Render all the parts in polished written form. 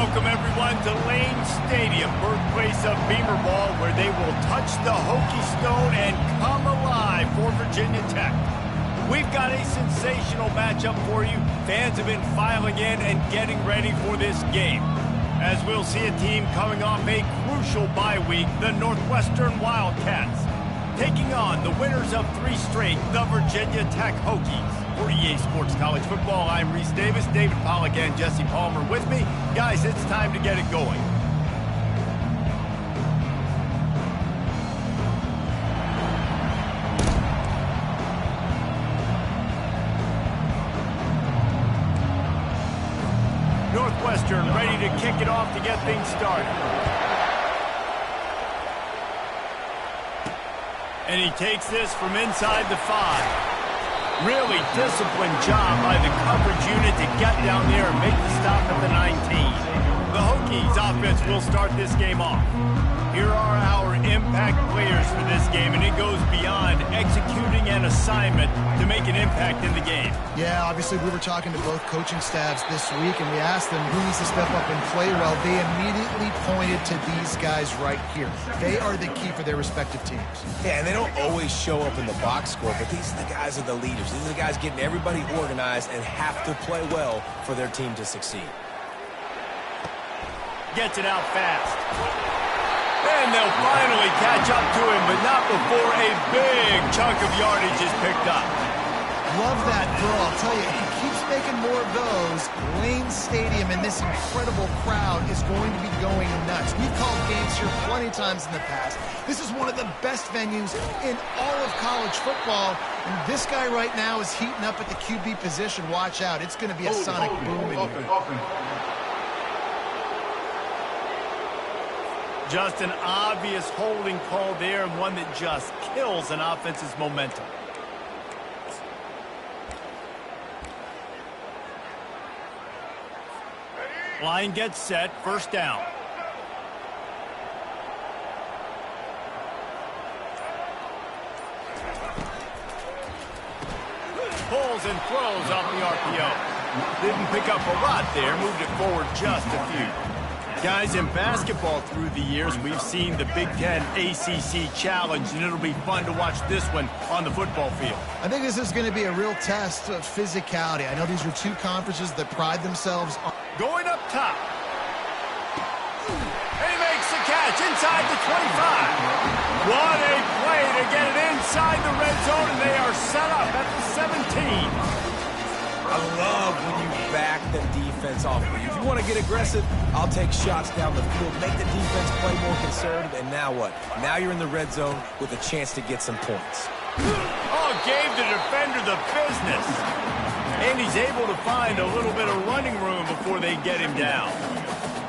Welcome, everyone, to Lane Stadium, birthplace of Beamer Ball, where they will touch the Hokie Stone and come alive for Virginia Tech. We've got a sensational matchup for you. Fans have been filing in and getting ready for this game, as we'll see a team coming off a crucial bye week, the Northwestern Wildcats, taking on the winners of 3 straight, the Virginia Tech Hokies. For EA Sports College Football, I'm Reese Davis, David Pollack and Jesse Palmer with me. Guys, it's time to get it going. Northwestern ready to kick it off to get things started. And he takes this from inside the 5. Really disciplined job by the coverage unit to get down there and make the stop at the 19. The Hokies offense will start this game off. Here are our impact players for this game, and it goes beyond executing an assignment to make an impact in the game. Yeah, obviously we were talking to both coaching staffs this week, and we asked them who needs to step up and play well. They immediately pointed to these guys right here. They are the key for their respective teams. Yeah, and they don't always show up in the box score, but these are the guys are the leaders. These are the guys getting everybody organized and have to play well for their team to succeed. Gets it out fast. And they'll finally catch up to him, but not before a big chunk of yardage is picked up. Love that throw. I'll tell you, if he keeps making more of those, Lane Stadium and this incredible crowd is going to be going nuts. We've called games here plenty of times in the past. This is one of the best venues in all of college football. And this guy right now is heating up at the QB position. Watch out. It's going to be a sonic boom in here. Just an obvious holding call there, and one that just kills an offense's momentum. Line gets set, first down. Pulls and throws off the RPO. Didn't pick up a lot there, moved it forward just a few. Guys, in basketball through the years, we've seen the Big Ten ACC Challenge, and it'll be fun to watch this one on the football field. I think this is going to be a real test of physicality. I know these are 2 conferences that pride themselves on... Going up top. And he makes the catch inside the 25. What a play to get it inside the red zone, and they are set up at the 17. I love when you back the defense off of you. If you want to get aggressive, I'll take shots down the field, make the defense play more conservative, and now what? Now you're in the red zone with a chance to get some points. Oh, gave the defender the business. And he's able to find a little bit of running room before they get him down.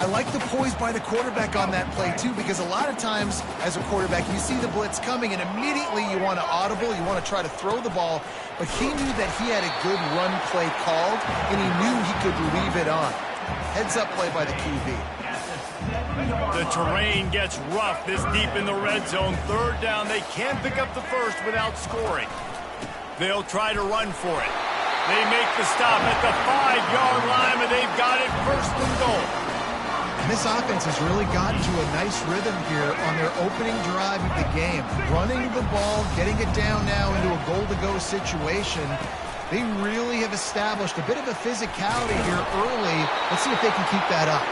I like the poise by the quarterback on that play, too, because a lot of times as a quarterback, you see the blitz coming, and immediately you want to audible, you want to try to throw the ball, but he knew that he had a good run play called, and he knew he could leave it on. Heads-up play by the QB. The terrain gets rough this deep in the red zone. Third down, they can't pick up the first without scoring. They'll try to run for it. They make the stop at the 5-yard line, and they've got it first and goal. And this offense has really gotten to a nice rhythm here on their opening drive of the game. Running the ball, getting it down now into a goal-to-go situation. They really have established a bit of a physicality here early. Let's see if they can keep that up.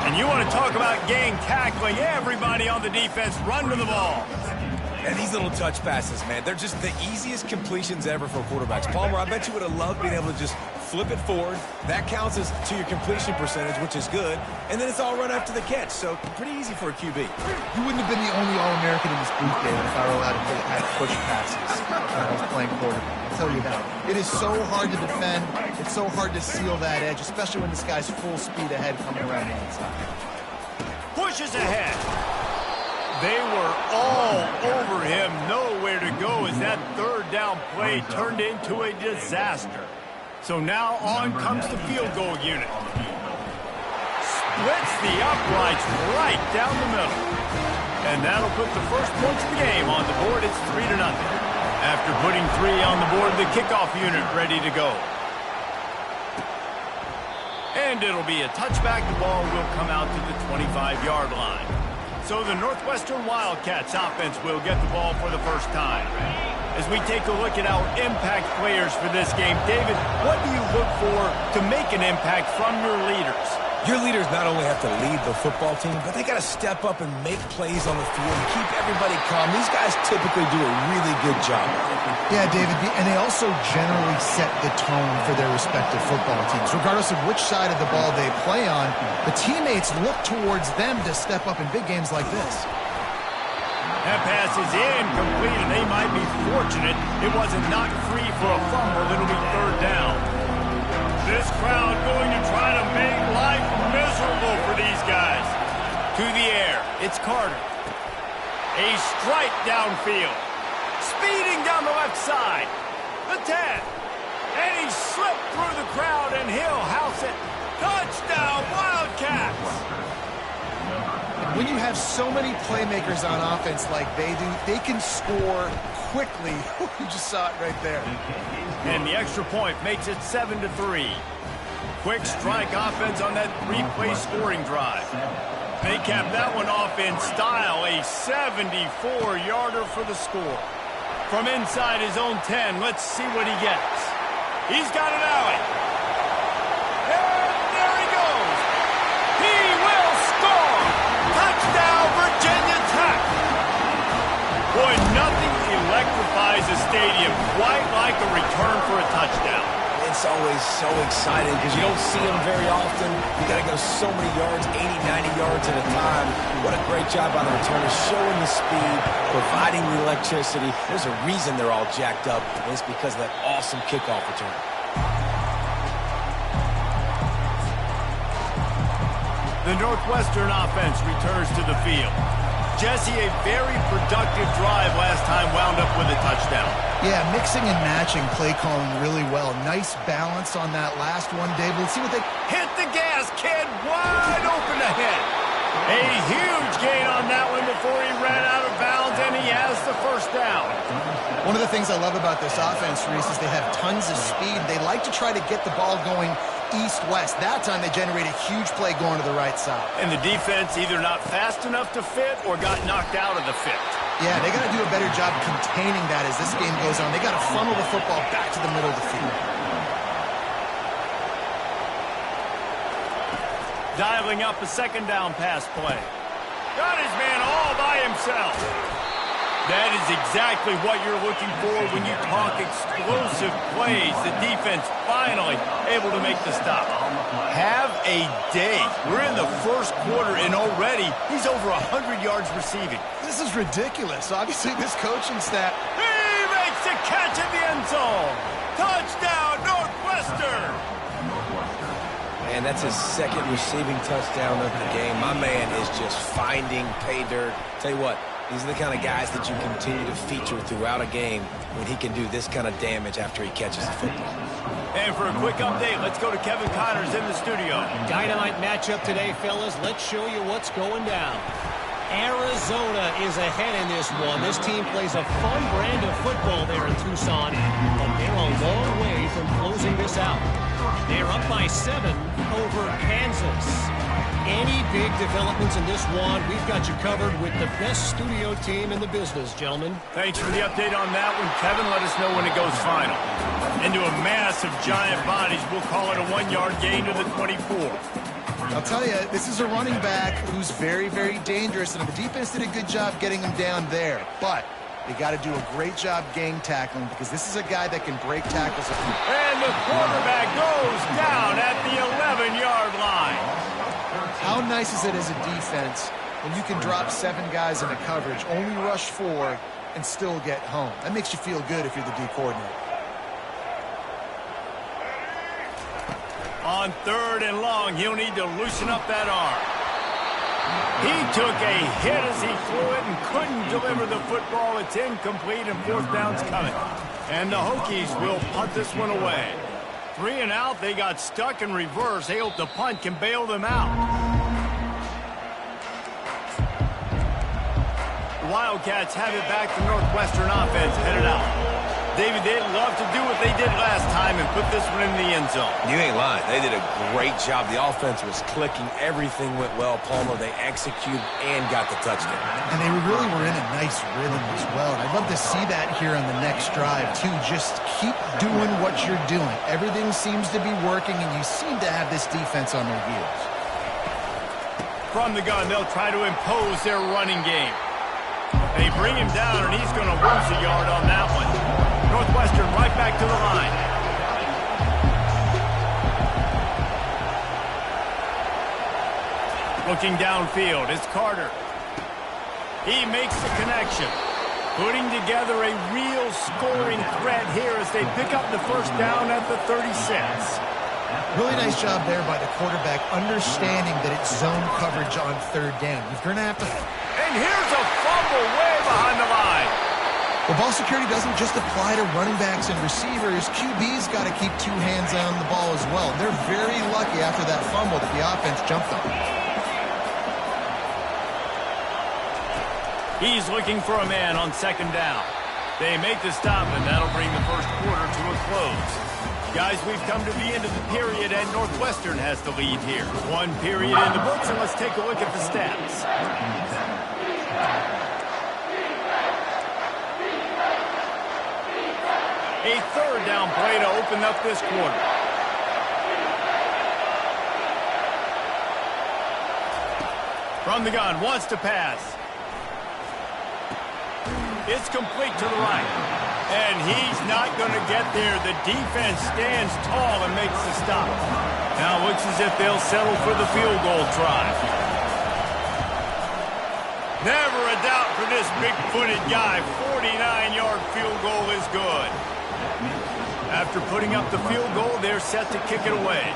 And you want to talk about gang tackling. Everybody on the defense run to the ball. And these little touch passes, man, they're just the easiest completions ever for quarterbacks. Palmer, I bet you would have loved being able to just flip it forward. That counts as to your completion percentage, which is good. And then it's all run after the catch, so pretty easy for a QB. You wouldn't have been the only All-American in this booth, David, if I were allowed to have push passes when I was playing quarterback. I'll tell you that. It is so hard to defend. It's so hard to seal that edge, especially when this guy's full speed ahead coming around the inside. Pushes ahead. They were all over him, nowhere to go as that third down play turned into a disaster. So now on comes the field goal unit. Splits the uprights right down the middle. And that'll put the first points of the game on the board. It's 3-0. After putting 3 on the board, the kickoff unit ready to go. And it'll be a touchback. The ball will come out to the 25-yard line. So the Northwestern Wildcats offense will get the ball for the first time. As we take a look at our impact players for this game, David, what do you look for to make an impact from your leaders? Your leaders not only have to lead the football team, but they got to step up and make plays on the field and keep everybody calm. These guys typically do a really good job. Yeah, David, and they also generally set the tone for their respective football teams. Regardless of which side of the ball they play on, the teammates look towards them to step up in big games like this. That pass is incomplete, and they might be fortunate it wasn't knocked free for a fumble. It'll be third down. This crowd going to try to make life miserable for these guys. To the air, it's Carter. A strike downfield. Speeding down the left side. The 10. And he slipped through the crowd, and he'll house it. Touchdown, Wildcats! When you have so many playmakers on offense like they do, they can score quickly. You just saw it right there. And the extra point makes it 7-3. Quick strike offense on that three-play scoring drive. They capped that one off in style, a 74-yarder for the score. From inside his own 10, let's see what he gets. He's got an alley. And there he goes. He will score. Touchdown, Virginia Tech. Boy, nothing electrifies a stadium quite like a return for a touchdown. It's always so exciting because you don't see them very often. You got to go so many yards, 80, 90 yards at a time. What a great job by the returners, showing the speed, providing the electricity. There's a reason they're all jacked up, and it's because of that awesome kickoff return. The Northwestern offense returns to the field. Jesse, a very productive drive last time wound up with a touchdown. Yeah, mixing and matching play calling really well. Nice balance on that last one, Dave. Let's see what they... Hit the gas, kid. Wide open ahead. A huge gain on that one before he ran out of bounds, and he has the first down. One of the things I love about this offense, Reese, is they have tons of speed. They like to try to get the ball going east-west. That time they generate a huge play going to the right side. And the defense either not fast enough to fit or got knocked out of the fit. Yeah, they got to do a better job containing that as this game goes on. They got to funnel the football back to the middle of the field. Dialing up a second down pass play. Got his man all by himself. That is exactly what you're looking for when you talk explosive plays. The defense finally able to make the stop. Have a day. We're in the first quarter, and already he's over 100 yards receiving. This is ridiculous. Obviously, this coaching staff... He makes a catch in the end zone. Touchdown, Northwestern. And that's his second receiving touchdown of the game. My man is just finding pay dirt. Tell you what, these are the kind of guys that you continue to feature throughout a game when he can do this kind of damage after he catches the football. And for a quick update, let's go to Kevin Connors in the studio. Dynamite matchup today, fellas. Let's show you what's going down. Arizona is ahead in this one. This team plays a fun brand of football there in Tucson, but they're a long way from closing this out. They're up by 7 over Kansas. Any big developments in this one, we've got you covered with the best studio team in the business, gentlemen. Thanks for the update on that one, Kevin. Let us know when it goes final. Into a mass of giant bodies, we'll call it a 1-yard gain to the 24. I'll tell you, this is a running back who's very, very dangerous, and the defense did a good job getting him down there. But they got to do a great job gang tackling because this is a guy that can break tackles. And the quarterback goes down at the 11-yard line. How nice is it as a defense when you can drop 7 guys in a coverage, only rush 4, and still get home? That makes you feel good if you're the D coordinator. On 3rd and long, he'll need to loosen up that arm. He took a hit as he threw it and couldn't deliver the football. It's incomplete and 4th down's coming. And the Hokies will punt this one away. 3 and out, they got stuck in reverse. They hope the punt can bail them out. The Wildcats have it back to Northwestern offense headed out. David, they'd love to do what they did last time and put this one in the end zone. You ain't lying. They did a great job. The offense was clicking. Everything went well. Palmer, they executed and got the touchdown. And they really were in a nice rhythm as well. And I'd love to see that here on the next drive, too. Just keep doing what you're doing. Everything seems to be working, and you seem to have this defense on their heels. From the gun, they'll try to impose their running game. They bring him down, and he's going to lose a yard on that one. Northwestern right back to the line. Looking downfield, it's Carter. He makes the connection. Putting together a real scoring threat here as they pick up the first down at the 36. Really nice job there by the quarterback, understanding that it's zone coverage on third down. You're going to have to... And here's a fumble way behind the line. Well, ball security doesn't just apply to running backs and receivers. QB's got to keep two hands on the ball as well. They're very lucky after that fumble that the offense jumped on. He's looking for a man on second down. They make the stop, and that'll bring the first quarter to a close. Guys, we've come to the end of the period, and Northwestern has the lead here. One period in the books, and let's take a look at the stats. A third down play to open up this quarter. From the gun, wants to pass. It's complete to the right. And he's not going to get there. The defense stands tall and makes the stop. Now it looks as if they'll settle for the field goal try. Never a doubt for this big-footed guy. 49-yard field goal is good. After putting up the field goal, they're set to kick it away.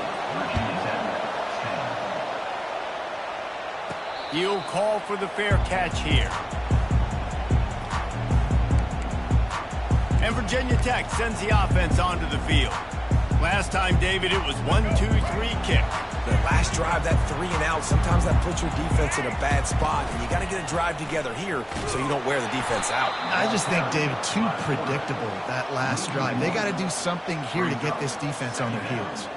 He'll call for the fair catch here. And Virginia Tech sends the offense onto the field. Last time, David, it was 1-2-3 kick. The last drive, that 3 and out, sometimes that puts your defense in a bad spot, and you got to get a drive together here so you don't wear the defense out. I just think, David, too predictable, that last drive. They got to do something here to get this defense on their heels.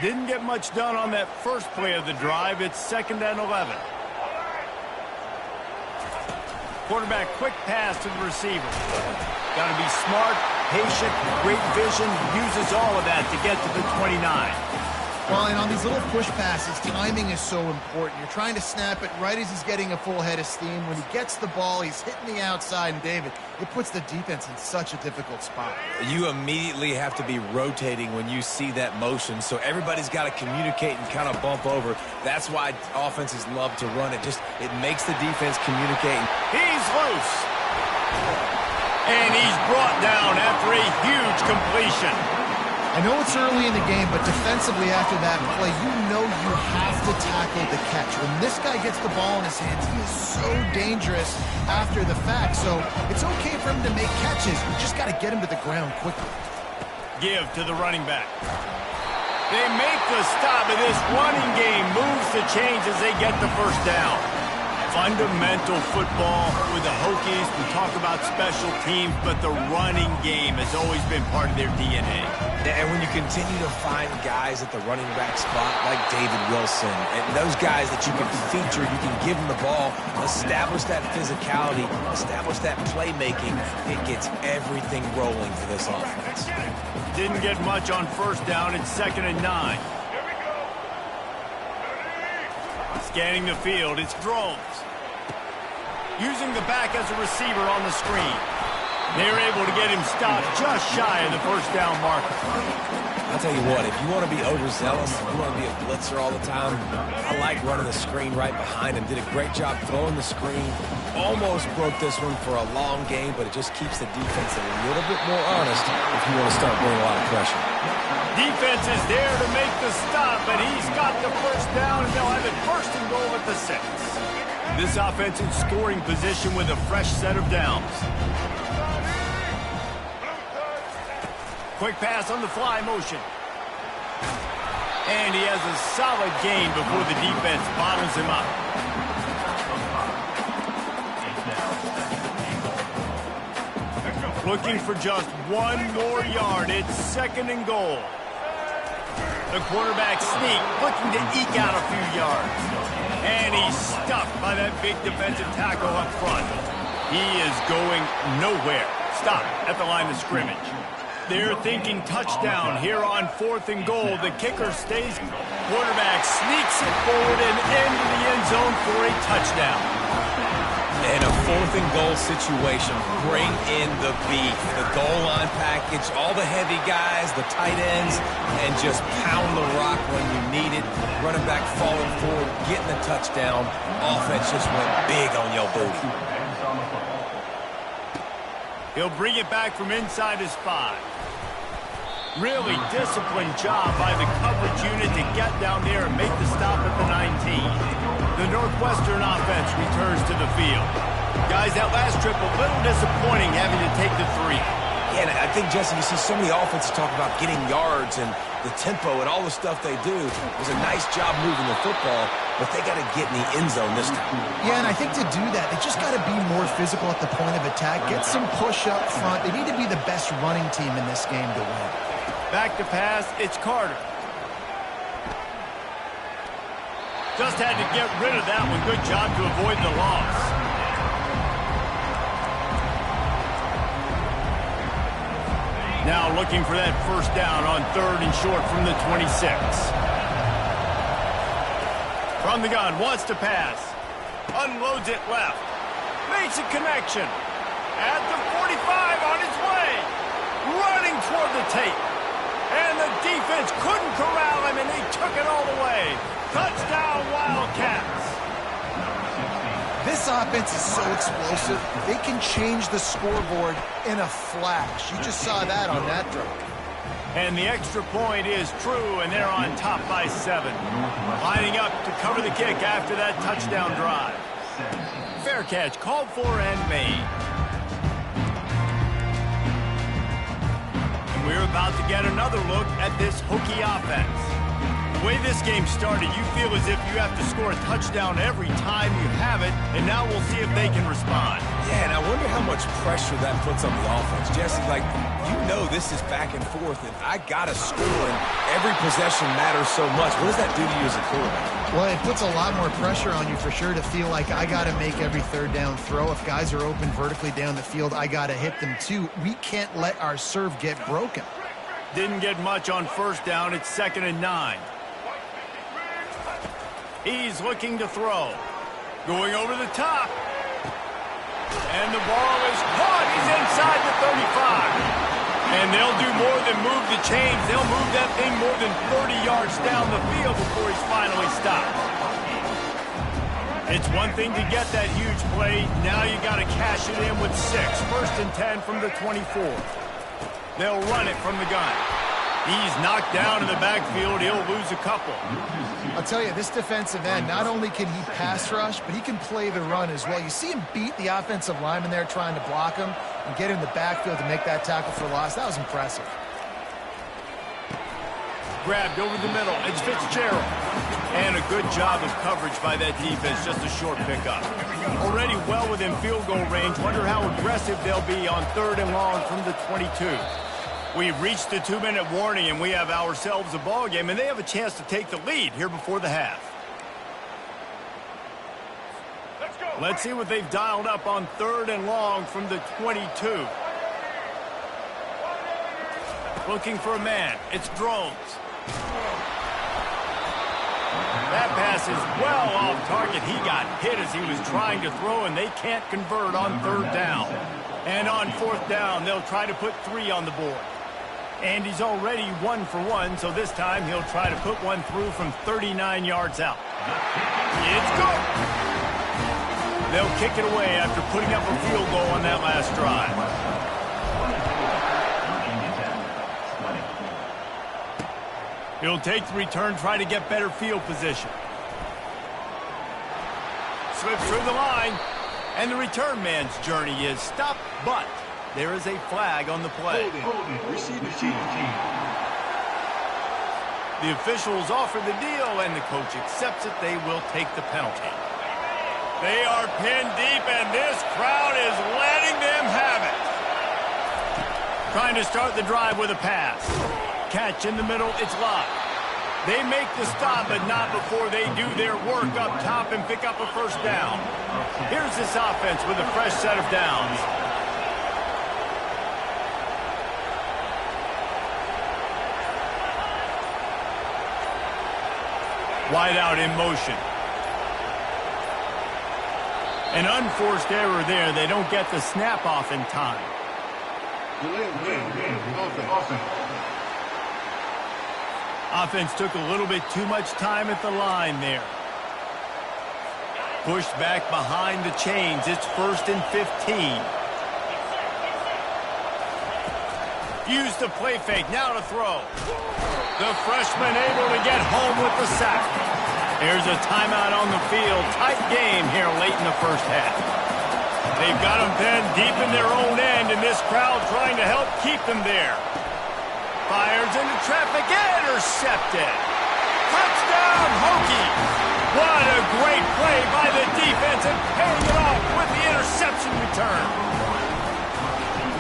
Didn't get much done on that first play of the drive. It's 2nd and 11. Quarterback, quick pass to the receiver. Got to be smart, patient, great vision. Uses all of that to get to the 29. Well, and on these little push passes, timing is so important. You're trying to snap it right as he's getting a full head of steam. When he gets the ball, he's hitting the outside. And, David, it puts the defense in such a difficult spot. You immediately have to be rotating when you see that motion, so everybody's got to communicate and kind of bump over. That's why offenses love to run it. It makes the defense communicate. He's loose. And he's brought down after a huge completion. I know it's early in the game, but defensively after that play, you know you have to tackle the catch. When this guy gets the ball in his hands, he is so dangerous after the fact. So it's okay for him to make catches. You just got to get him to the ground quickly. Give to the running back. They make the stop, and this running game moves the chains as they get the first down. Fundamental football with the Hokies. We talk about special teams, but the running game has always been part of their DNA. And when you continue to find guys at the running back spot like David Wilson, and those guys that you can feature, you can give them the ball, establish that physicality, establish that playmaking, it gets everything rolling for this offense. Didn't get much on first down. It's 2nd and 9. Scanning the field, it's Drones. Using the back as a receiver on the screen. They're able to get him stopped just shy of the first down marker. I'll tell you what, if you want to be overzealous, if you want to be a blitzer all the time, I like running the screen right behind him. Did a great job throwing the screen. Almost broke this one for a long game, but it just keeps the defense a little bit more honest if you want to start bringing a lot of pressure. Defense is there to make the stop, and he's got the first down, and they'll have it first and goal at the 6. This offense in scoring position with a fresh set of downs. Quick pass on the fly motion. And he has a solid gain before the defense bottles him up. Looking for just one more yard. It's 2nd and goal. The quarterback sneak, looking to eke out a few yards. And he's stuffed by that big defensive tackle up front. He is going nowhere. Stop at the line of scrimmage. They're thinking touchdown here on 4th and goal. The kicker stays. Quarterback sneaks it forward and into the end zone for a touchdown. In a 4th and goal situation, bring in the beef, the goal line package, all the heavy guys, the tight ends, and just pound the rock when you need it. Running back falling forward, getting the touchdown. Offense just went big on your booty. He'll bring it back from inside his 5. Really disciplined job by the coverage unit to get down there and make the stop at the 19. The Northwestern offense returns to the field. Guys, that last trip a little disappointing having to take the 3. Yeah, and I think, Jesse, you see so many offenses talk about getting yards and the tempo and all the stuff they do. It was a nice job moving the football, but they got to get in the end zone this time. Yeah, and I think to do that, they just got to be more physical at the point of attack, get some push up front. They need to be the best running team in this game to win. Back to pass, it's Carter. Just had to get rid of that one. Good job to avoid the loss. Now looking for that first down on 3rd and short from the 26. From the gun, wants to pass. Unloads it left. Makes a connection. At the 45 on his way. Running toward the tape. And the defense couldn't corral him, and he took it all the way. Touchdown, Wildcats. This offense is so explosive, they can change the scoreboard in a flash. You just saw that on that drive. And the extra point is true, and they're on top by 7. Lining up to cover the kick after that touchdown drive. Fair catch, called for and made. We're about to get another look at this Hokie offense. The way this game started, you feel as if you have to score a touchdown every time you have it, and now we'll see if they can respond. Yeah, and I wonder how much pressure that puts on the offense. Jesse, like, you know this is back and forth, and I got to score, and every possession matters so much. What does that do to you as a quarterback? Well, it puts a lot more pressure on you for sure to feel like I got to make every 3rd down throw. If guys are open vertically down the field, I got to hit them too. We can't let our serve get broken. Didn't get much on 1st down. It's 2nd and 9. He's looking to throw. Going over the top. And the ball is caught. He's inside the 35. And they'll do more than move the chains. They'll move that thing more than 30 yards down the field before he's finally stopped. It's one thing to get that huge play. Now you got to cash it in with 6. 1st and 10 from the 24. They'll run it from the gun. He's knocked down in the backfield. He'll lose a couple. I'll tell you, this defensive end, not only can he pass rush, but he can play the run as well. You see him beat the offensive lineman there trying to block him and get in the backfield to make that tackle for loss. That was impressive. Grabbed over the middle. It's Fitzgerald. And a good job of coverage by that defense. Just a short pickup. Already well within field goal range. Wonder how aggressive they'll be on 3rd and long from the 22. We've reached the 2-minute warning, and we have ourselves a ball game, and they have a chance to take the lead here before the half. Let's see what they've dialed up on 3rd and long from the 22. Looking for a man. It's Drones. That pass is well off target. He got hit as he was trying to throw, and they can't convert on 3rd down. And on 4th down, they'll try to put 3 on the board. And he's already 1 for 1, so this time he'll try to put one through from 39 yards out. It's good. They'll kick it away after putting up a field goal on that last drive. He'll take the return, try to get better field position. Slips through the line, and the return man's journey is stopped, but there is a flag on the play. The officials offer the deal, and the coach accepts it. They will take the penalty. They are pinned deep, and this crowd is letting them have it. Trying to start the drive with a pass. Catch in the middle, it's locked. They make the stop, but not before they do their work up top and pick up a first down. Here's this offense with a fresh set of downs. Wide out in motion. An unforced error there. They don't get the snap off in time. Offense took a little bit too much time at the line there. Pushed back behind the chains. It's 1st and 15. Used the play fake. Now to throw. The freshman able to get home with the sack. Here's a timeout on the field. Tight game here late in the first half. They've got them pinned deep in their own end, and this crowd trying to help keep them there. Fires into traffic. Intercepted. Touchdown, Hokies. What a great play by the defense and paying it off with the interception return.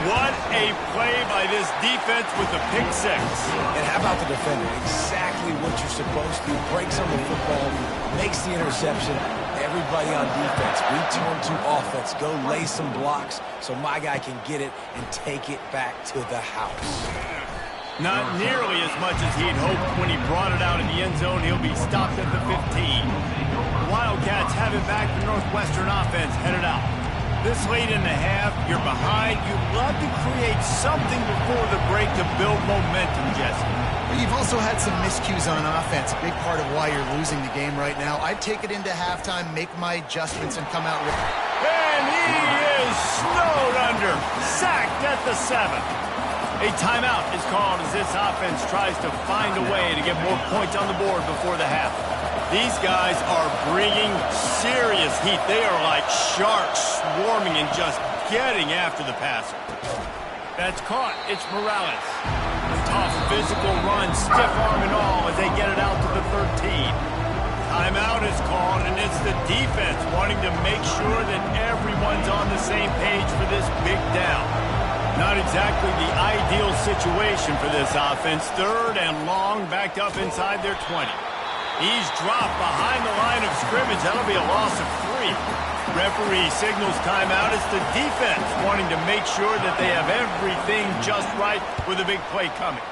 What a play by this defense with the pick six. And how about the defender? Exactly what you're supposed to do. Breaks on the football, makes the interception. Everybody on defense, return to offense. Go lay some blocks so my guy can get it and take it back to the house. Not nearly as much as he'd hoped when he brought it out in the end zone. He'll be stopped at the 15. The Wildcats have it back. The Northwestern offense headed out. This late in the half, you're behind. You'd love to create something before the break to build momentum, Jesse. But you've also had some miscues on offense, a big part of why you're losing the game right now. I'd take it into halftime, make my adjustments, and come out with... And he is snowed under. Sacked at the 7. A timeout is called as this offense tries to find a way to get more points on the board before the half. These guys are bringing serious heat. They are like sharks swarming and just getting after the passer. That's caught. It's Morales. A tough physical run, stiff arm and all as they get it out to the 13. Timeout is called, and it's the defense wanting to make sure that everyone's on the same page for this big down. Not exactly the ideal situation for this offense. 3rd and long, backed up inside their 20. He's dropped behind the line of scrimmage. That'll be a loss of 3. Referee signals timeout. It's the defense wanting to make sure that they have everything just right with a big play coming.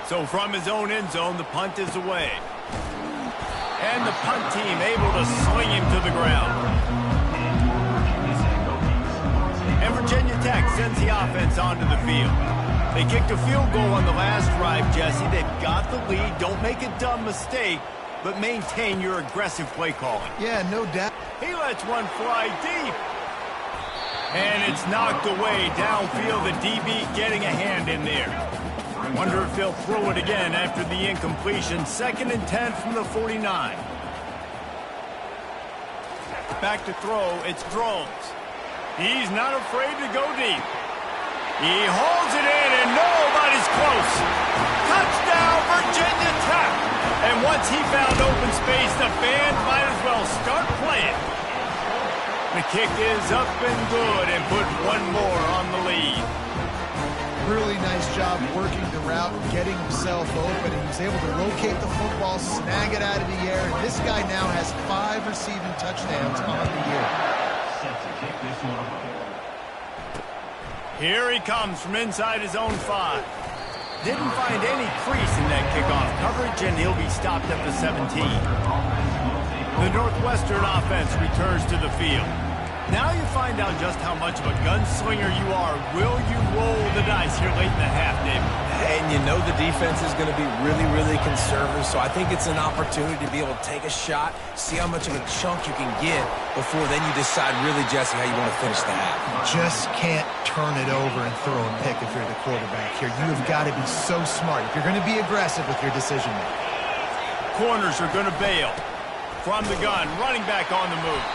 So from his own end zone, the punt is away. And the punt team able to sling him to the ground. And Virginia Tech sends the offense onto the field. They kicked a field goal on the last drive, Jesse. They've got the lead. Don't make a dumb mistake, but maintain your aggressive play calling. Yeah, no doubt. He lets one fly deep. And it's knocked away downfield. The DB getting a hand in there. Wonder if they'll throw it again after the incompletion. 2nd and 10 from the 49. Back to throw. It's Drones. He's not afraid to go deep. He holds it in, and nobody's close. Touchdown, Virginia Tech. And once he found open space, the fans might as well start playing. The kick is up and good and put one more on the lead. Really nice job working the route, getting himself open, and he was able to locate the football, snag it out of the air, and this guy now has 5 receiving touchdowns on the year. Here he comes from inside his own 5. Didn't find any crease in that kickoff coverage, and he'll be stopped at the 17. The Northwestern offense returns to the field. Now you find out just how much of a gunslinger you are. Will you roll the dice here late in the half, David? And you know the defense is going to be really, really conservative, so I think it's an opportunity to be able to take a shot, see how much of a chunk you can get before then you decide really, Jesse, how you want to finish the half. Just can't turn it over and throw a pick if you're the quarterback here. You have got to be so smart if you're going to be aggressive with your decision making. Corners are going to bail. From the gun, running back on the move.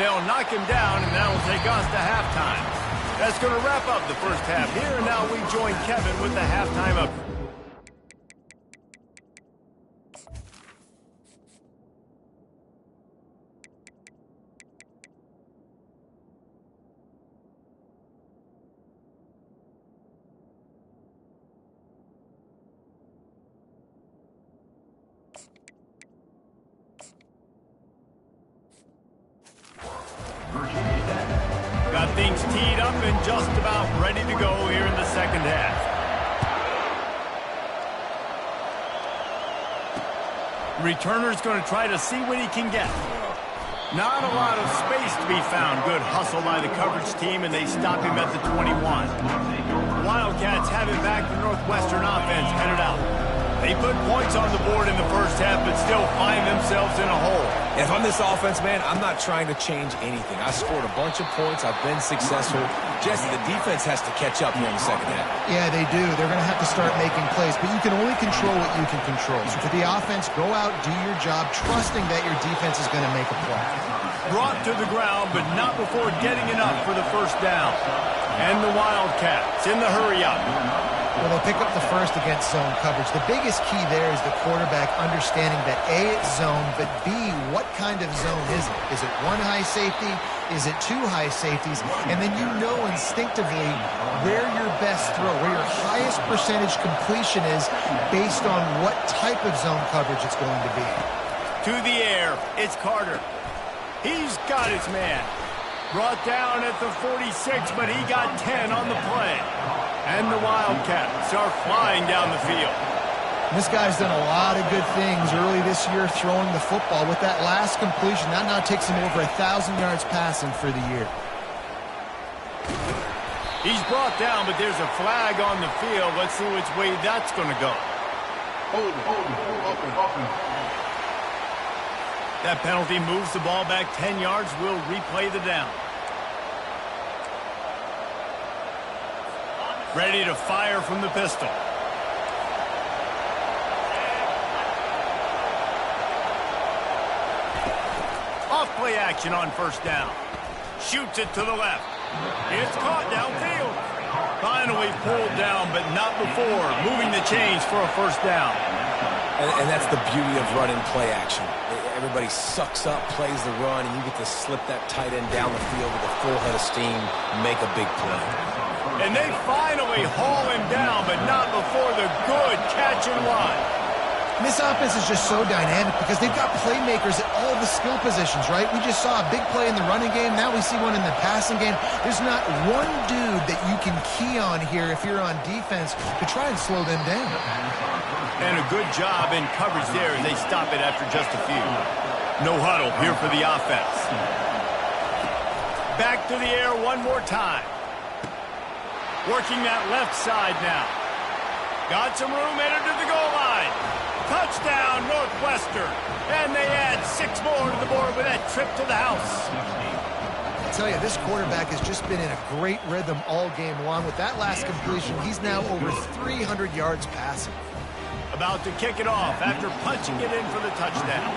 They'll knock him down, and that'll take us to halftime. That's going to wrap up the first half here, and now we join Kevin with the halftime up. and just about ready to go here in the second half. Returner's going to try to see what he can get. Not a lot of space to be found. Good hustle by the coverage team, and they stop him at the 21. Wildcats have it back. The Northwestern offense headed out. They put points on the board in the first half, but still find themselves in a hole. If I'm this offense, man, I'm not trying to change anything. I scored a bunch of points. I've been successful. Jesse, the defense has to catch up here in the second half. Yeah, they do. They're going to have to start making plays, but you can only control what you can control. So for the offense, go out, do your job, trusting that your defense is going to make a play. Brought to the ground, but not before getting enough for the first down. And the Wildcats in the hurry-up. Well, they'll pick up the first against zone coverage. The biggest key there is the quarterback understanding that A, it's zone, but B, what kind of zone is it? Is it one high safety? Is it two high safeties? And then you know instinctively where your best throw, where your highest percentage completion is based on what type of zone coverage it's going to be. To the air, it's Carter. He's got his man. Brought down at the 46, but he got 10 on the play. And the Wildcats are flying down the field. This guy's done a lot of good things early this year throwing the football. With that last completion, that now takes him over 1,000 yards passing for the year. He's brought down, but there's a flag on the field. Let's see which way that's going to go. Hold it. That penalty moves the ball back 10 yards. We'll replay the down. Ready to fire from the pistol. Off play action on first down. Shoots it to the left. It's caught downfield. Finally pulled down, but not before moving the chains for a first down. And that's the beauty of running play action. Everybody sucks up, plays the run, and you get to slip that tight end down the field with a full head of steam, make a big play. And they finally haul him down, but not before the good catch and run. And this offense is just so dynamic because they've got playmakers at all the skill positions, right? We just saw a big play in the running game. Now we see one in the passing game. There's not one dude that you can key on here if you're on defense to try and slow them down. And a good job in coverage there as they stop it after just a few. No huddle here for the offense. Back to the air one more time. Working that left side now. Got some room, headed to the goal line. Touchdown, Northwestern. And they add 6 more to the board with that trip to the house. I tell you, this quarterback has just been in a great rhythm all game long. With that last completion, he's now over 300 yards passing. About to kick it off after punching it in for the touchdown.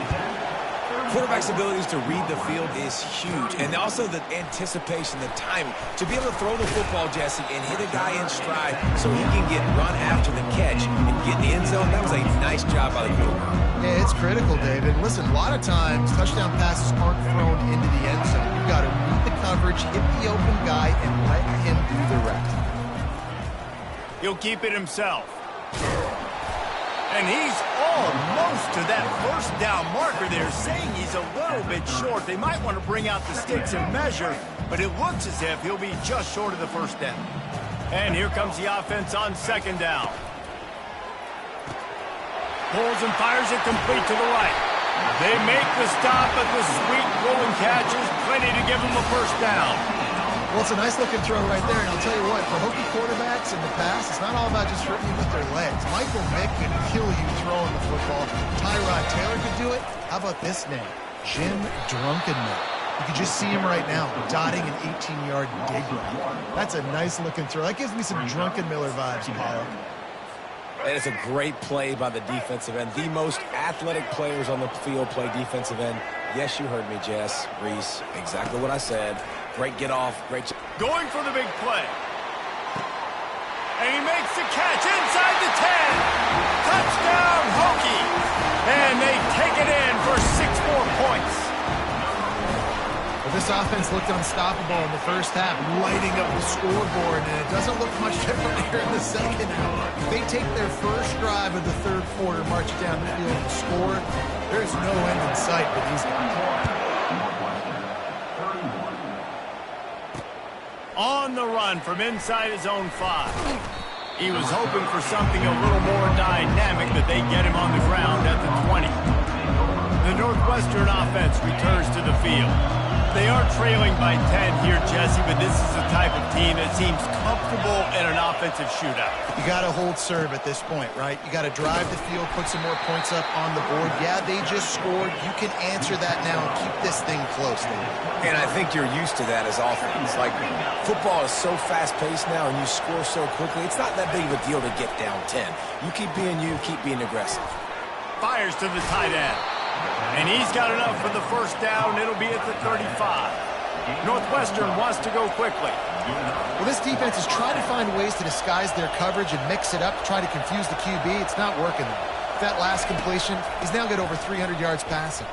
Quarterback's abilities to read the field is huge, and also the anticipation, the timing. To be able to throw the football, Jesse, and hit a guy in stride so he can get run after the catch and get in the end zone, that was a nice job by the quarterback. Yeah, it's critical, David. Listen, a lot of times, touchdown passes aren't thrown into the end zone. You've got to read the coverage, hit the open guy, and let him do the rest. He'll keep it himself. And he's almost to that first down marker there, saying he's a little bit short. They might want to bring out the sticks and measure, but it looks as if he'll be just short of the first down. And here comes the offense on second down. Pulls and fires it complete to the right. They make the stop, but the sweet rolling catch is plenty to give them a first down. Well, it's a nice-looking throw right there, and I'll tell you what, for Hokie quarterbacks in the past, it's not all about just hitting you with their legs. Michael Vick can kill you throwing the football. Tyrod Taylor could do it. How about this name? Jim Drunkenmiller. You can just see him right now, dotting an 18-yard dig route. That's a nice-looking throw. That gives me some Drunkenmiller vibes, Paulo. And it's a great play by the defensive end. The most athletic players on the field play defensive end. Yes, you heard me, Jess, Reese. Exactly what I said. Great get off. Great. Going for the big play. And he makes the catch inside the 10. Touchdown, Hokie. And they take it in for 6 more points. Well, this offense looked unstoppable in the first half, lighting up the scoreboard, and it doesn't look much different here in the second half. If they take their first drive of the third quarter, march it down the field and score, there's no end in sight for these guys. On the run from inside his own 5. He was hoping for something a little more dynamic, but they get him on the ground at the 20. The Northwestern offense returns to the field. They are trailing by 10 here, Jesse, but this is the type of team that seems comfortable in an offensive shootout. You got to hold serve at this point, right? You got to drive the field, put some more points up on the board. Yeah, they just scored. You can answer that now and keep this thing close, David. And I think you're used to that as offense. Like, football is so fast-paced now, and you score so quickly. It's not that big of a deal to get down 10. You keep being aggressive. Fires to the tight end. And he's got enough for the first down. It'll be at the 35. Northwestern wants to go quickly. Well, this defense is trying to find ways to disguise their coverage and mix it up to try to confuse the QB. It's not working. That last completion, he's now got over 300 yards passing.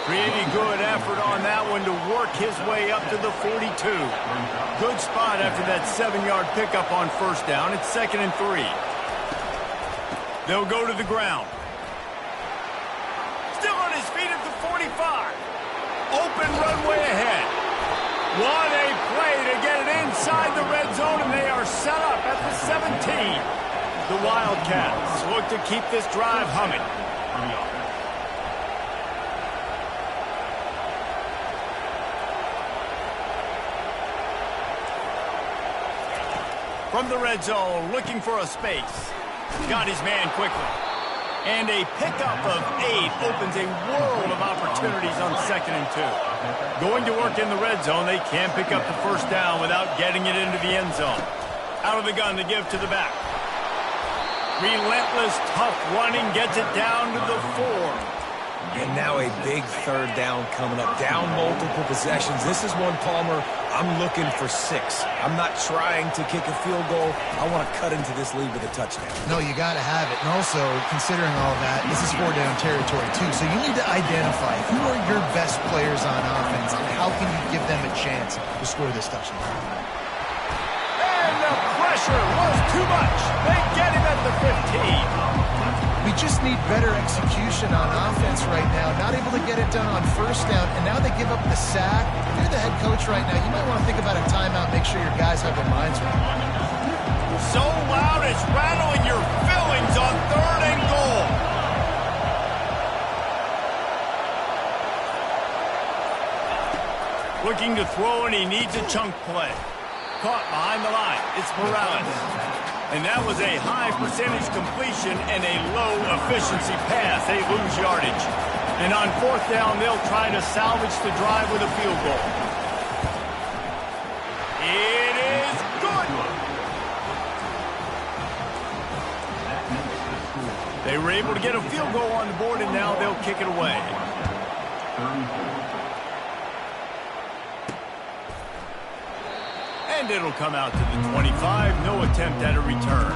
Pretty good effort on that one to work his way up to the 42. Good spot after that 7-yard pickup on first down. It's 2nd and 3. They'll go to the ground. Still on his feet at the 45. Open runway ahead. What a play to get it inside the red zone, and they are set up at the 17. The Wildcats look to keep this drive humming. From the red zone, looking for a space. Got his man quickly. And a pickup of 8 opens a world of opportunities on 2nd and 2. Going to work in the red zone, they can't pick up the first down without getting it into the end zone. Out of the gun to give to the back. Relentless, tough running gets it down to the 4. And now a big 3rd down coming up. Down multiple possessions. This is one, Palmer, I'm looking for 6. I'm not trying to kick a field goal. I want to cut into this lead with a touchdown. No, you got to have it. And also, considering all that, this is 4-down territory, too. So you need to identify who are your best players on offense and how can you give them a chance to score this touchdown. And the pressure was too much. They get him at the 15. We just need better execution on offense right now. Not able to get it done on first down, and now they give up the sack. If you're the head coach right now, you might want to think about a timeout, make sure your guys have their minds right. So loud it's rattling your fillings on 3rd and goal. Looking to throw, and he needs a chunk play. Caught behind the line. It's Morales. And that was a high percentage completion and a low efficiency pass. They lose yardage. And on 4th down, they'll try to salvage the drive with a field goal. It is good. They were able to get a field goal on the board, and now they'll kick it away. And it'll come out to the 25. No attempt at a return.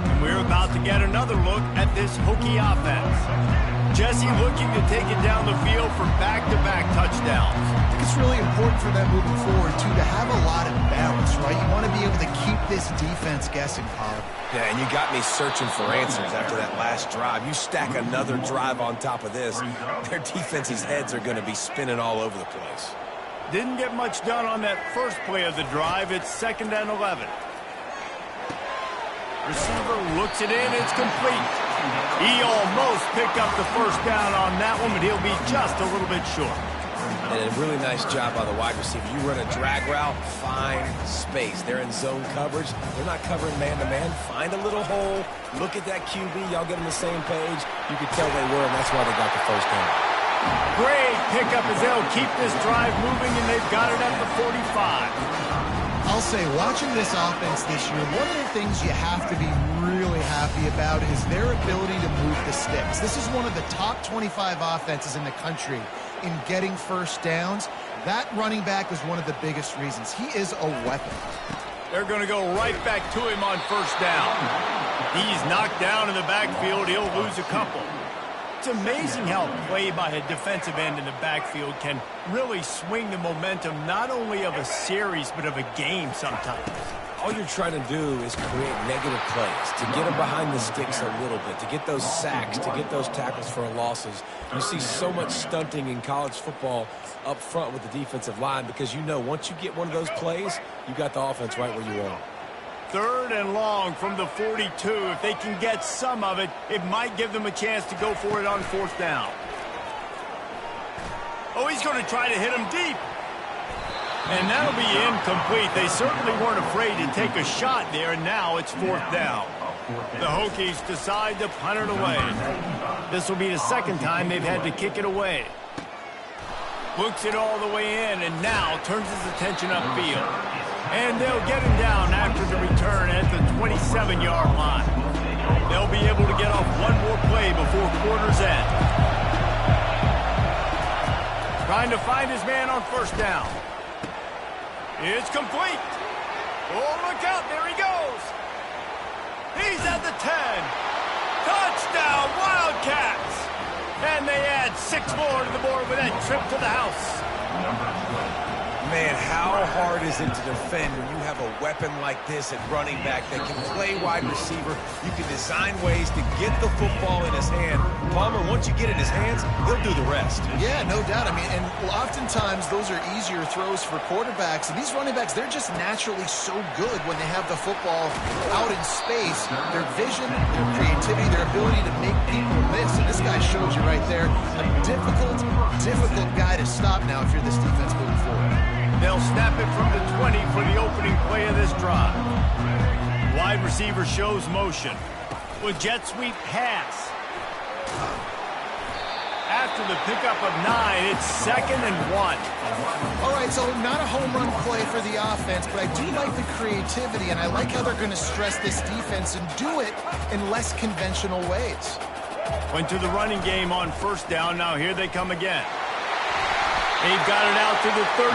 And we're about to get another look at this Hokie offense. Jesse looking to take it down the field for back-to-back touchdowns. I think it's really important for them moving forward, too, to have a lot of balance, right? You want to be able to keep this defense guessing, Paul. Yeah, and you got me searching for answers after that last drive. You stack another drive on top of this, their defense's heads are going to be spinning all over the place. Didn't get much done on that first play of the drive. It's 2nd and 11. Receiver looks it in. It's complete. He almost picked up the first down on that one, but he'll be just a little bit short. And a really nice job by the wide receiver. You run a drag route, find space. They're in zone coverage. They're not covering man-to-man. Find a little hole. Look at that QB. Y'all get on the same page. You could tell they were, and that's why they got the first down. Great pickup as they'll keep this drive moving, and they've got it at the 45. I'll say, watching this offense this year, one of the things you have to be really happy about is their ability to move the sticks. This is one of the top 25 offenses in the country in getting first downs. That running back is one of the biggest reasons. He is a weapon. They're going to go right back to him on first down. He's knocked down in the backfield. He'll lose a couple. It's amazing how play by a defensive end in the backfield can really swing the momentum not only of a series but of a game sometimes. all you're trying to do is create negative plays, to get them behind the sticks a little bit, to get those sacks, to get those tackles for losses. You see so much stunting in college football up front with the defensive line because you know once you get one of those plays, you got the offense right where you want it. 3rd and long from the 42. If they can get some of it, it might give them a chance to go for it on 4th down. Oh, he's going to try to hit him deep. And that'll be incomplete. They certainly weren't afraid to take a shot there, and now it's 4th down. The Hokies decide to punt it away. This will be the 2nd time they've had to kick it away. Looks it all the way in, and now turns his attention upfield. And they'll get him down after the return at the 27-yard line. They'll be able to get off one more play before quarter's end. Trying to find his man on 1st down. It's complete. Oh, look out. There he goes. He's at the 10. Touchdown, Wildcats. And they add 6 more to the board with that trip to the house. Man, how hard is it to defend when you have a weapon like this at running back that can play wide receiver? You can design ways to get the football in his hand. Palmer, once you get it in his hands, he'll do the rest. Yeah, no doubt. I mean, and oftentimes those are easier throws for quarterbacks. And these running backs, they're just naturally so good when they have the football out in space. Their vision, their creativity, their ability to make people miss. And this guy shows you right there, a difficult guy to stop now if you're this defense moving forward. They'll snap it from the 20 for the opening play of this drive. Wide receiver shows motion with jet sweep pass. After the pickup of 9, it's 2nd and 1. All right, so not a home run play for the offense, but I do like the creativity, and I like how they're going to stress this defense and do it in less conventional ways. Went to the running game on 1st down. Now here they come again. They've got it out to the 34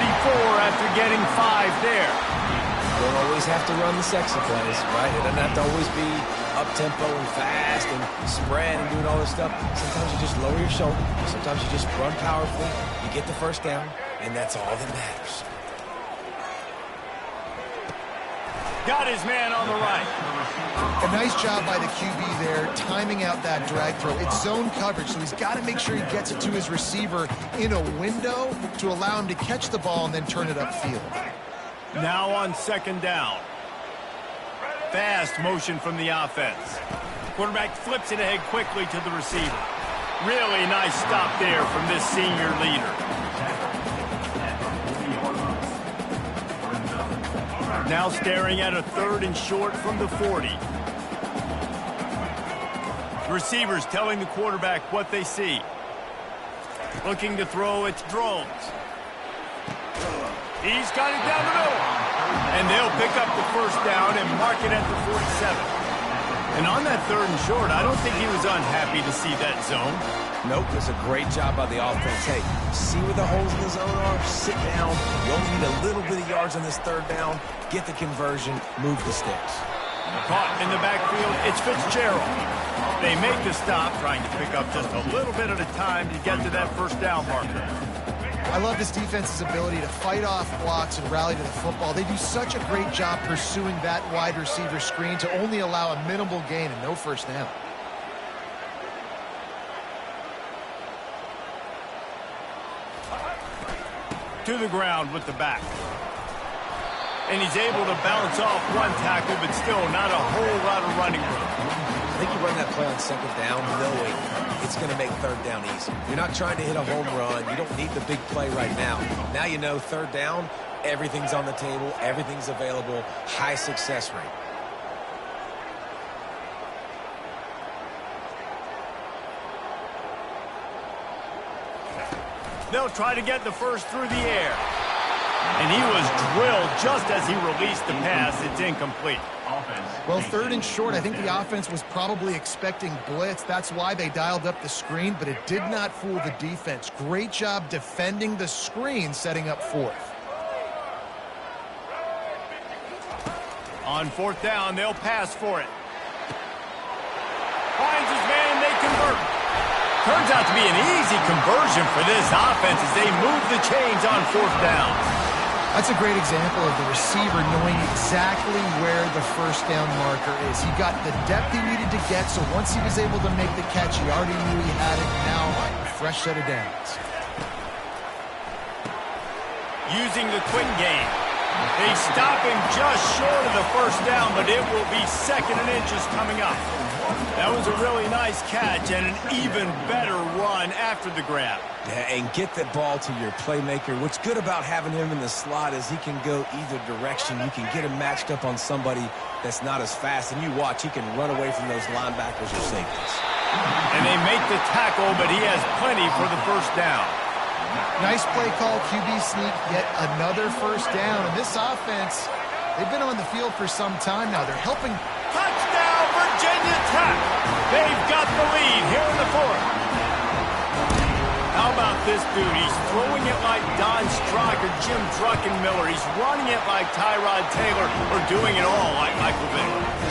after getting 5 there. You don't always have to run the sexy plays, right? It doesn't have to always be up-tempo and fast and spread and doing all this stuff. Sometimes you just lower your shoulder. Sometimes you just run powerfully. You get the 1st down, and that's all that matters. Got his man on the right. A nice job by the QB there, timing out that drag throw. It's zone coverage, so he's got to make sure he gets it to his receiver in a window to allow him to catch the ball and then turn it upfield. Now on 2nd down. Fast motion from the offense. Quarterback flips it ahead quickly to the receiver. Really nice stop there from this senior leader. Now staring at a 3rd and short from the 40. Receivers telling the quarterback what they see. Looking to throw, it's Drones. He's got it down the middle. And they'll pick up the 1st down and mark it at the 47. And on that 3rd and short, I don't think he was unhappy to see that zone. Nope, it's a great job by the offense. Hey, see where the holes in the zone are? Sit down. You only need a little bit of yards on this 3rd down. Get the conversion. Move the sticks. Caught in the backfield, it's Fitzgerald. They make the stop, trying to pick up just a little bit at a time to get to that 1st down marker. I love this defense's ability to fight off blocks and rally to the football. They do such a great job pursuing that wide receiver screen to only allow a minimal gain and no 1st down. To the ground with the back. And he's able to bounce off one tackle, but still not a whole lot of running room. I think you run that play on 2nd down knowing it's going to make 3rd down easy. You're not trying to hit a home run. You don't need the big play right now. Now you know 3rd down, everything's on the table, everything's available, high success rate. They'll try to get the 1st through the air. And he was drilled just as he released the pass. It's incomplete. Well, 3rd and short, I think the offense was probably expecting blitz. That's why they dialed up the screen, but it did not fool the defense. Great job defending the screen, setting up 4th. On 4th down, they'll pass for it. Finds his man, they convert. Turns out to be an easy conversion for this offense as they move the chains on 4th down. That's a great example of the receiver knowing exactly where the first down marker is. He got the depth he needed to get, so once he was able to make the catch, he already knew he had it. Now, a fresh set of downs. Using the quick game. They stop him just short of the first down, but it will be 2nd and inches coming up. That was a really nice catch and an even better run after the grab. Yeah, and get the ball to your playmaker. What's good about having him in the slot is he can go either direction. You can get him matched up on somebody that's not as fast, and you watch, he can run away from those linebackers or safeties. And they make the tackle, but he has plenty for the first down. Nice play call, QB sneak, yet another first down. And this offense, they've been on the field for some time now. They're helping. Touchdown, Virginia Tech! They've got the lead here in the 4th. How about this dude? He's throwing it like Don Strock or Jim Druckenmiller. He's running it like Tyrod Taylor, or doing it all like Michael Vick.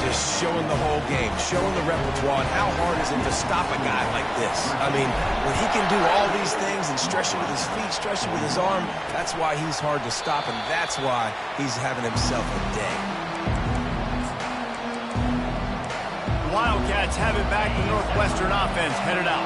Just showing the whole game, showing the repertoire, and how hard is it to stop a guy like this? I mean, when he can do all these things and stretch it with his feet, stretch it with his arm, that's why he's hard to stop, and that's why he's having himself a day. Wildcats have it back. The Northwestern offense headed out.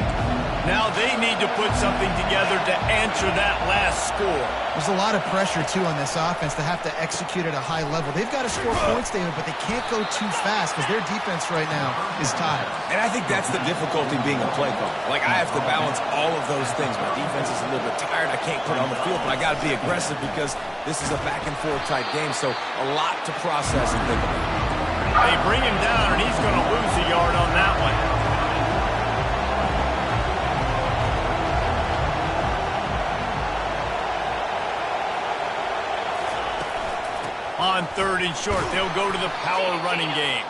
Now they need to put something together to answer that last score. There's a lot of pressure, too, on this offense to have to execute at a high level. They've got to score points, David, but they can't go too fast because their defense right now is tired. And I think that's the difficulty being a play caller. Like, I have to balance all of those things. My defense is a little bit tired. I can't put on the field, but I got to be aggressive because this is a back-and-forth type game, so a lot to process and think about. They bring him down, and he's going to lose a yard on that one. On 3rd and short, they'll go to the power running game.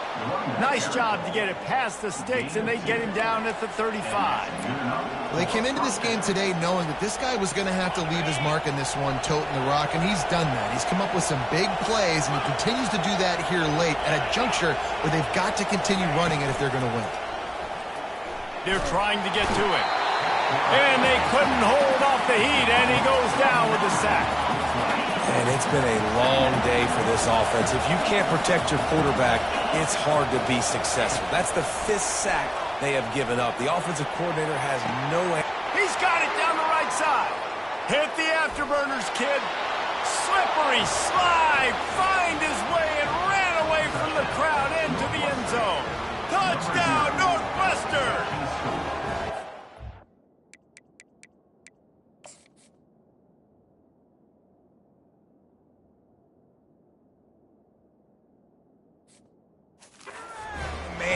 Nice job to get it past the sticks, and they get him down at the 35. Well, they came into this game today knowing that this guy was going to have to leave his mark in this one, toting the rock, and he's done that. He's come up with some big plays, and he continues to do that here late at a juncture where they've got to continue running it if they're going to win. They're trying to get to it. And they couldn't hold off the heat, and he goes down with a sack. And it's been a long day for this offense. If you can't protect your quarterback, it's hard to be successful. That's the 5th sack they have given up. The offensive coordinator has no... He's got it down the right side. Hit the afterburners, kid. Slippery slide. Find his way and ran away from the crowd into the end zone. Touchdown, Northwestern.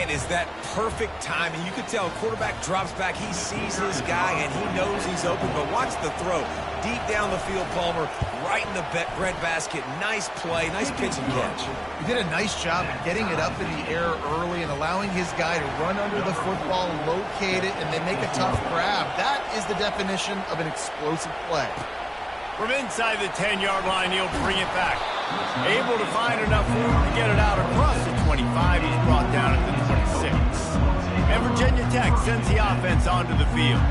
Is that perfect timing. You could tell quarterback drops back. He sees his guy, and he knows he's open. But watch the throw. Deep down the field, Palmer, right in the breadbasket. Nice play, nice pitch and catch. He did a nice job of getting it up in the air early and allowing his guy to run under the football, locate it, and then make a tough grab. That is the definition of an explosive play. From inside the 10-yard line, he'll bring it back. Able to find enough room to get it out across the 25. He's brought down at the 26. And Virginia Tech sends the offense onto the field.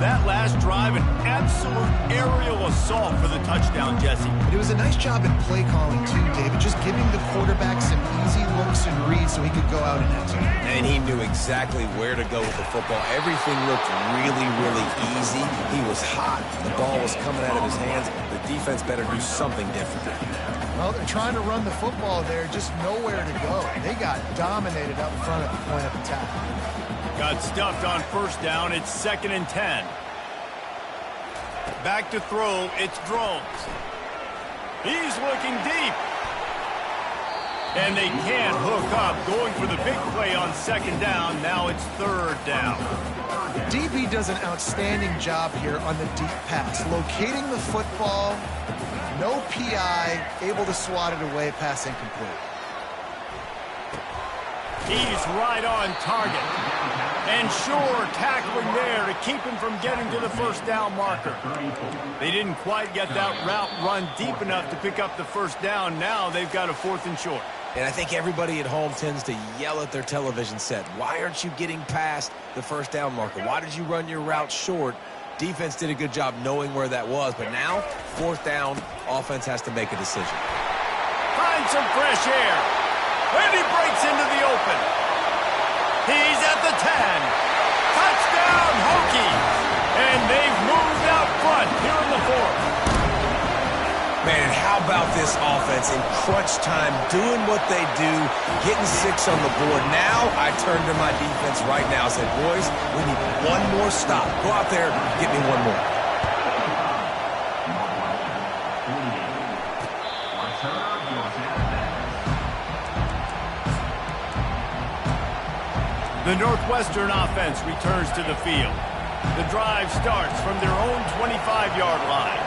That last drive, an absolute aerial assault for the touchdown, Jesse. It was a nice job in play calling, too, David. Just giving the quarterback some easy looks and reads so he could go out and answer. And he knew exactly where to go with the football. Everything looked really, really easy. He was hot. The ball was coming out of his hands. The defense better do something different. Well, they're trying to run the football there, just nowhere to go. They got dominated up front at the point of attack. Got stuffed on first down. It's 2nd and 10. Back to throw. It's Drones. He's looking deep. And they can't hook up. Going for the big play on 2nd down. Now it's 3rd down. DB does an outstanding job here on the deep pass. Locating the football, no PI, able to swat it away, pass incomplete. He's right on target. And sure, tackling there to keep him from getting to the first down marker. They didn't quite get that route run deep enough to pick up the first down. Now they've got a 4th and short. And I think everybody at home tends to yell at their television set. Why aren't you getting past the first down marker? Why did you run your route short? Defense did a good job knowing where that was, but now, fourth down, offense has to make a decision. Find some fresh air. And he breaks into the open. He's at the 10. Touchdown, Hokies. And they've moved out front here in the fourth. Man, and how about this offense in crunch time, doing what they do, getting 6 on the board. Now I turn to my defense right now and say, boys, we need one more stop. Go out there and get me one more. The Northwestern offense returns to the field. The drive starts from their own 25-yard line.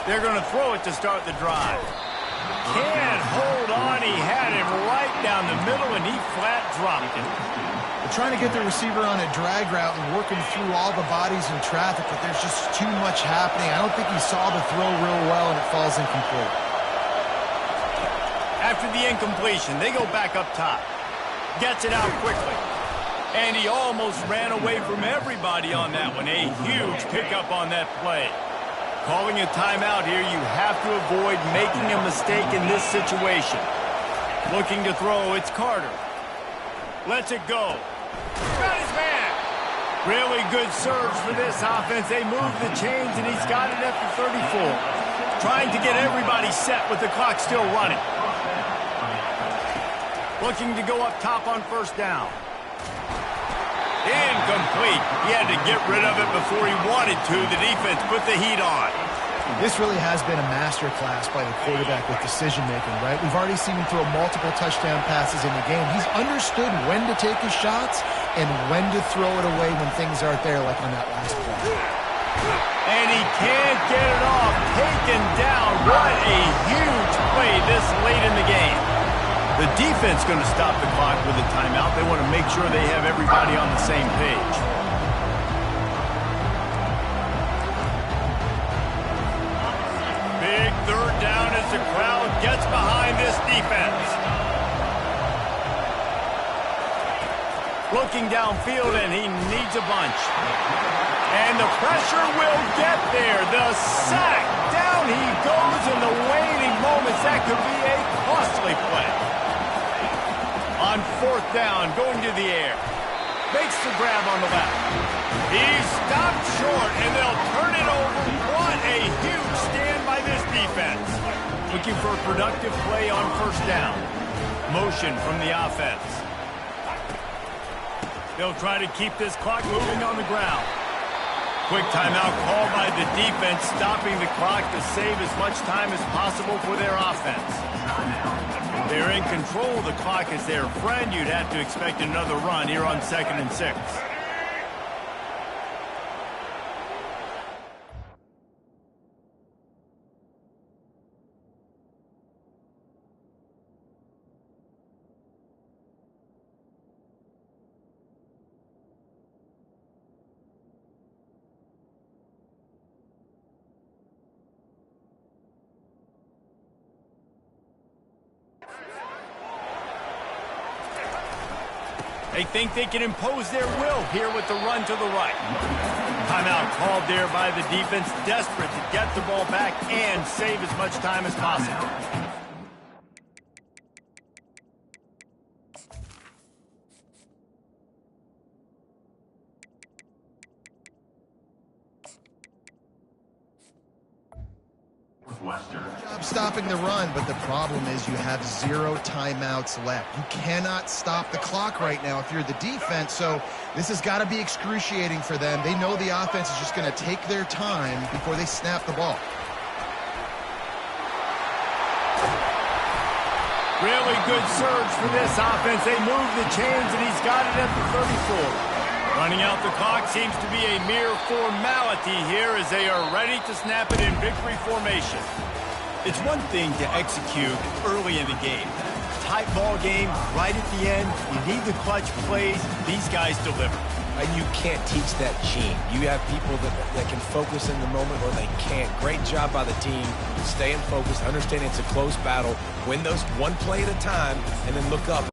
They're going to throw it to start the drive. Can't hold on. He had him right down the middle, and he flat dropped it. They're trying to get the receiver on a drag route and working through all the bodies in traffic, but there's just too much happening. I don't think he saw the throw real well, and it falls incomplete. After the incompletion, they go back up top. Gets it out quickly. And he almost ran away from everybody on that one. A huge pickup on that play. Calling a timeout here, you have to avoid making a mistake in this situation. Looking to throw, it's Carter. Lets it go. Got his man. Really good surge for this offense. They move the chains, and he's got it at the 34. Trying to get everybody set with the clock still running. Looking to go up top on first down. Incomplete. He had to get rid of it before he wanted to. The defense put the heat on. This really has been a masterclass by the quarterback with decision-making, right? We've already seen him throw multiple touchdown passes in the game. He's understood when to take his shots and when to throw it away when things aren't there, like on that last play. And he can't get it off. Taken down. What a huge play this late in the game. The defense going to stop the clock with a timeout. They want to make sure they have everybody on the same page. Big third down as the crowd gets behind this defense. Looking downfield, and he needs a bunch. And the pressure will get there. The sack. Down he goes in the waning moments. That could be a costly play. On fourth down, going to the air. Makes the grab on the left. He's stopped short, and they'll turn it over. What a huge stand by this defense. Looking for a productive play on first down. Motion from the offense. They'll try to keep this clock moving on the ground. Quick timeout called by the defense, stopping the clock to save as much time as possible for their offense. They're in control of the clock as their friend. You'd have to expect another run here on 2nd and 6. They think they can impose their will here with the run to the right. Timeout called there by the defense, desperate to get the ball back and save as much time as possible. Job stopping the run, but the problem is you have 0 timeouts left. You cannot stop the clock right now if you're the defense, so this has got to be excruciating for them. They know the offense is just going to take their time before they snap the ball. Really good surge for this offense. They move the chains, and he's got it at the 34. Running out the clock seems to be a mere formality here as they are ready to snap it in victory formation. It's one thing to execute early in the game. Tight ball game, right at the end, you need the clutch plays. These guys deliver. And you can't teach that gene. You have people that can focus in the moment or they can't. Great job by the team, staying focused, understanding it's a close battle, win those one play at a time, and then look up.